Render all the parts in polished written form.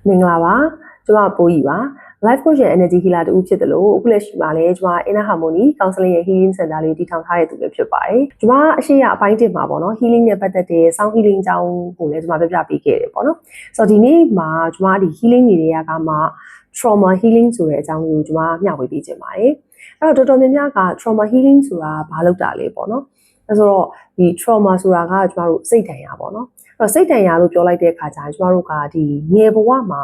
မင်္ဂလာပါကျွန်မပိုးကြီးပါ Life Coach and Energy Healer တူဖြစ်တယ်လို့အခုလက်ရှိမှာလည်းကျွန်မ Inner Harmony Counseling ရဲ့ Healing Center လေးတည်ထောင်ထားတဲ့သူပဲဖြစ်ပါတယ်ကျွန်မအရှိရအပိုင်းတင်မှာပေါ့နော် Healing နဲ့ပတ်သက်တဲ့ Sound Healing အကြောင်းကိုလည်းကျွန်မပြပြပေးခဲ့တယ်ပေါ့နော်ဆိုတော့ဒီနေ့မှာကျွန်မဒီ Healing နေတွေကမှ Trauma Healing ဆိုတဲ့အကြောင်းကိုကျွန်မမျှဝေပေးခြင်းပါတယ်အဲ့တော့တော်တော်များများက Trauma Healing ဆိုတာဘာလို့တာလဲပေါ့နော်အဲ့ဆိုတော့ဒီ Trauma ဆိုတာကကျွန်တော်တို့စိတ်ဒဏ်ရာပေါ့နော်အဲ့စိတ်ဒဏ်ရာလို့ပြောလိုက်တဲ့အခါကျရင်ကျွန်တော်တို့ကဒီငယ်ဘဝမှာ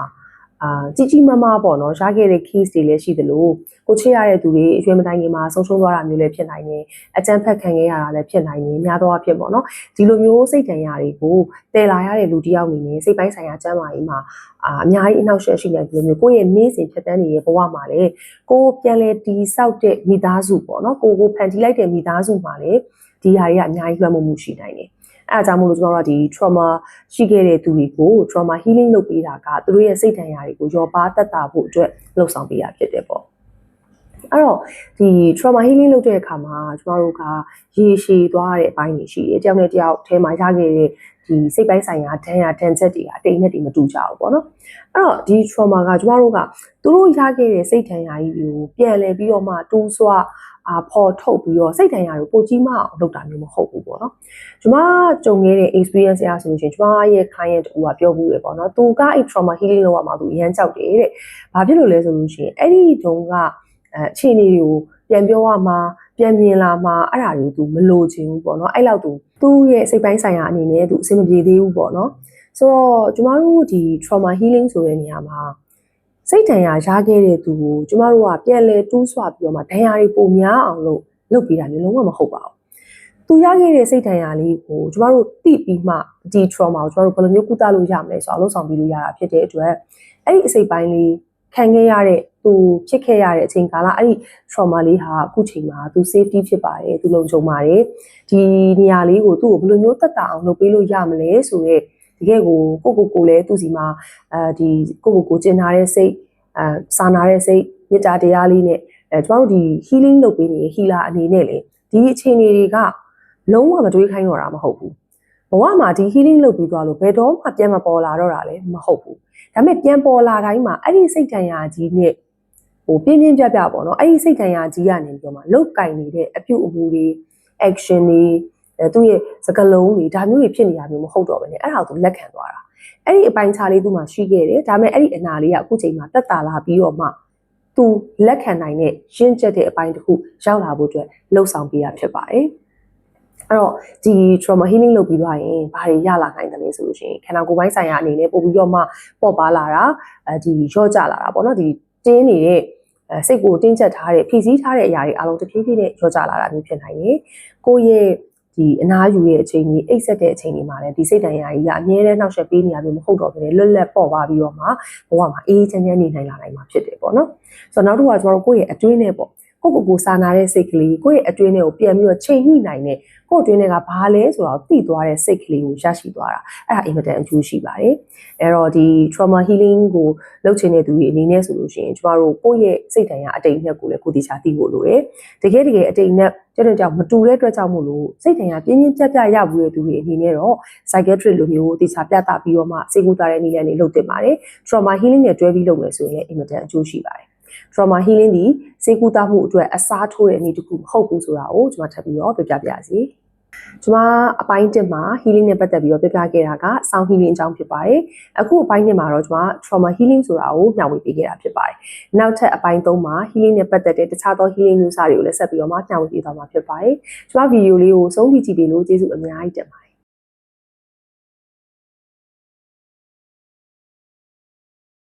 ကြီးမားမားပေါ့နော်ရခဲ့တဲ့ case တွေလည်းရှိသလိုကိုချစ်ရတဲ့သူတွေအရွယ်မတိုင်ခင်မှာဆုံးရှုံးသွားတာမျိုးလည်းဖြစ်နိုင်တယ်အကြမ်းဖက်ခံခဲ့ရတာလည်းဖြစ်နိုင်တယ်များသောအားဖြင့်ပေါ့နော်ဒီလိုမျိုးစိတ်ဒဏ်ရာတွေကိုတည်လာရတဲ့လူတစ်ယောက်အနေနဲ့စိတ်ပိုင်းဆိုင်ရာကျန်းမာရေးမှာအများကြီးအနှောက်အယှက်ရှိနေတယ်လို့မျိုးကိုယ့်ရဲ့နေ့စဉ်ဖြတ်သန်းနေတဲ့ဘဝမှာလည်းကိုပြန်လဲတီးဆောက်တဲ့မိသားစုပေါ့နော်ကိုဖန်တီးလိုက်တဲ့မိသားစုမှာလည်းဒီဟာတွေကအများကြီးလွှမ်းမိုးမှုရှိနိုင်တယ်အဲအကြောင်းမို့လို့ကျွန်တော်တို့ဒီ trauma ရှိခဲ့တဲ့သူတွေကို trauma healing လုပ်ပေးတာကသူတို့ရဲ့စိတ်ဒဏ်ရာတွေကိုရောပါသက်သာဖို့အတွက်လှုပ်ဆောင်ပေးရဖြစ်တယ်ပေါ့အဲ့တော့ဒီ trauma healing လုပ်တဲ့အခါမှာကျွန်တော်တို့ကရေရှည်သွားတဲ့အပိုင်းတွေရှိတယ်တယောက်နဲ့တယောက်ထဲမှာရခဲ့တဲ့ဒီစိတ်ပိုင်းဆိုင်ရာဒဏ်ရာဒဏ်ချက်တွေကအတိတ်နဲ့တည်းမတူကြဘူးပေါ့နော်အဲ့တော့ဒီ trauma ကကျွန်တော်တို့ကသူတို့ရခဲ့တဲ့စိတ်ဒဏ်ရာကြီးကိုပြန်လည်ပြီးတော့မှတူးဆွပေါ်ထုတ်ပြီးတော့စိတ်ဒဏ်ရာကိုပိုကြီးမအောင်လုပ်တာမျိုးမဟုတ်ဘူးပေါ့နော်ကျွန်မကြုံခဲ့တဲ့ experience အရဆိုလို့ရှိရင်ကျွန်မရဲ့ client တူကပြောဘူးလေပေါ့နော်သူကအဲ့ trauma healing လုပ်ရမှာသူအရန်ကြောက်တယ်တဲ့ဘာဖြစ်လို့လဲဆိုလို့ရှိရင်အဲ့ဒီတုန်းကအခြေအနေတွေကိုပြန်ပြောရမှာပြန်မြင်လာမှာအဲ့ဒါတွေကိုသူမလိုချင်ဘူးပေါ့နော်အဲ့လောက်သူ့ရဲ့စိတ်ပိုင်းဆိုင်ရာအနေနဲ့သူအဆင်မပြေသေးဘူးပေါ့နော်ဆိုတော့ကျွန်မတို့ဒီ trauma healing ဆိုတဲ့နေရာမှာစိတ်ဒဏ်ရာရခဲ့တဲ့သူကိုကျမတို့ကပြန်လဲတူးဆွပြီးတော့မှဒဏ်ရာတွေပုံများအောင်လုပ်ပေးတာမျိုးလုံးဝမဟုတ်ပါဘူး။သူရခဲ့တဲ့စိတ်ဒဏ်ရာလေးကိုကျမတို့သိပြီးမှဒီ trauma ကိုကျမတို့ဘယ်လိုမျိုးကုသလို့ရမလဲဆိုတော့လှုပ်ဆောင်ပြီးလို့ရတာဖြစ်တဲ့အတွက်အဲ့ဒီအစိတ်ပိုင်းလေးခံခဲ့ရတဲ့သူဖြစ်ခဲ့ရတဲ့အချိန်ကာလအဲ့ဒီ trauma လေးဟာအခုချိန်မှာသူ safety ဖြစ်ပါတယ်သူလုံခြုံပါတယ်ဒီနေရာလေးကိုသူ့ကိုဘယ်လိုမျိုးသက်သာအောင်လုပ်ပေးလို့ရမလဲဆိုတော့တကယ်ကိုလည်းသူ့စီမှာဒီကိုကျင်ထားတဲ့စိတ်စာနာတဲ့စိတ်မေတ္တာတရားလေးနဲ့ကျမတို့ဒီ healing လုပ်ပေးနေတဲ့ healer အနေနဲ့လေဒီအခြေအနေတွေကလုံးဝမတွေးခိုင်းတော့တာမဟုတ်ဘူးဘဝမှာဒီ healing လုပ်ပြီးသွားလို့ဘယ်တော့မှပြန်မပေါ်လာတော့တာလည်းမဟုတ်ဘူးဒါပေမဲ့ပြန်ပေါ်လာတိုင်းမှာအဲ့ဒီစိတ်ဒဏ်ရာကြီးနဲ့ပြင်းပြပေါ့နော်အဲ့ဒီစိတ်ဒဏ်ရာကြီးကနေပြီးတော့မှလုတ်ကင်နေတဲ့အပြုအမူတွေ action တွေသူ့ရဲ့စကားလုံးတွေဒါမျိုးတွေဖြစ်နေတာမျိုးမဟုတ်တော့ဘဲねအဲ့ဒါကိုသူလက်ခံသွားတာအဲ့ဒီအပိုင်းခြားလေးသူ့မှာရှိခဲ့တယ်ဒါပေမဲ့အဲ့ဒီအနာလေးကအခုချိန်မှာတက်တာလာပြီးတော့မှသူလက်ခံနိုင်တဲ့ရင့်ကျက်တဲ့အပိုင်းတစ်ခုရောက်လာဖို့အတွက်လှုပ်ဆောင်ပေးရဖြစ်ပါတယ်အဲ့တော့ဒီ trauma healing လုပ်ပြီးသွားရင်ဘာတွေရလာနိုင်တယ်လဲဆိုလို့ရှိရင်ခန္ဓာကိုယ်ပိုင်းဆိုင်ရာအနေနဲ့ပို့ပြီးတော့မှပေါ့ပါလာတာဒီရော့ကျလာတာပေါ့နော်ဒီတင်းနေတဲ့စိတ်ကိုတင်းကျပ်ထားတဲ့ဖြည့်ဆည်းထားတဲ့အရာတွေအလုံးတစ်ဖြည်းဖြည်းနဲ့ရော့ကျလာတာမျိုးဖြစ်နိုင်တယ်ကိုယ့်ရဲ့ဒီအနားယူရဲ့အချိန်ကြီးအိတ်ဆက်တဲ့အချိန်ကြီးမှာလည်းဒီစိတ်ဒဏ်ရာကြီးကအမြဲတမ်းနှောက်ယှက်ပေးနေရမျိုးမဟုတ်တော့ဘဲလွတ်လပ်ပေါ့ပါပြီးတော့မှဘဝမှာအေးချမ်းချမ်းနေနိုင်လာနိုင်မှာဖြစ်တယ်ပေါ့နော်ဆိုတော့နောက်တစ်ခုကကျွန်တော်တို့ကိုယ့်ရဲ့အတွင်းနဲ့ပေါ့ကိုစာနာတဲ့စိတ်ကလေးကိုယ့်ရဲ့အတွင်းနဲ့ကိုပြန်ပြီးတော့ချိန်ညှိနိုင်တဲ့ကိုယ့်အတွင်းနဲ့ကဘာလဲဆိုတော့သိသွားတဲ့စိတ်ကလေးကိုရရှိသွားတာအဲ့ဒါအင်မတန်အကျိုးရှိပါတယ်အဲ့တော့ဒီ trauma healing ကိုလုပ်ချင်တဲ့သူတွေအနေနဲ့ဆိုလို့ရှိရင်ကျွန်တော်တို့ကိုယ့်ရဲ့စိတ်ဒဏ်ရာအတိတ်နဲ့ကိုလည်းကိုယ်တည်ချသိဖို့လိုတယ်တကယ်အတိတ်နဲ့ကြောင့်မတူတဲ့အတွက်ကြောင့်မို့လို့စိတ်ဒဏ်ရာပြင်းပြရဘူးတဲ့သူတွေအနေနဲ့တော့ psychiatrist လိုမျိုးတည်ချပြသပြီးတော့မှစိတ်ကူတာတဲ့နည်းလမ်းတွေလုပ်တင်ပါတယ် trauma healing နဲ့တွဲပြီးလုပ်မယ်ဆိုရင်အင်မတန်အကျိုးရှိပါတယ်trauma healing ဒီစိတ်ကူတာမှုအတွက်အစားထိုးတဲ့နည်းတစ်ခုမဟုတ်ဘူးဆိုတာကိုကျွန်မထပ်ပြီးတော့ပြပြပါစီကျွန်မအပိုင်း1မှာ healing နဲ့ပတ်သက်ပြီးတော့ပြပြခဲ့တာက sound healing အကြောင်းဖြစ်ပါတယ်အခုအပိုင်း2မှာတော့ကျွန်မ trauma healing ဆိုတာကိုမျှဝေပေးခဲ့တာဖြစ်ပါတယ်နောက်ထပ်အပိုင်း3မှာ healing နဲ့ပတ်သက်တဲ့တခြားသော healing မျိုးစာတွေကိုလည်းဆက်ပြီးတော့မျှဝေပေးသွားမှာဖြစ်ပါတယ်ကျွန်မဗီဒီယိုလေးကိုဆုံးဖြတ်ကြည့်ပေးလို့ကျေးဇူးအများကြီးတင်ပါတယ်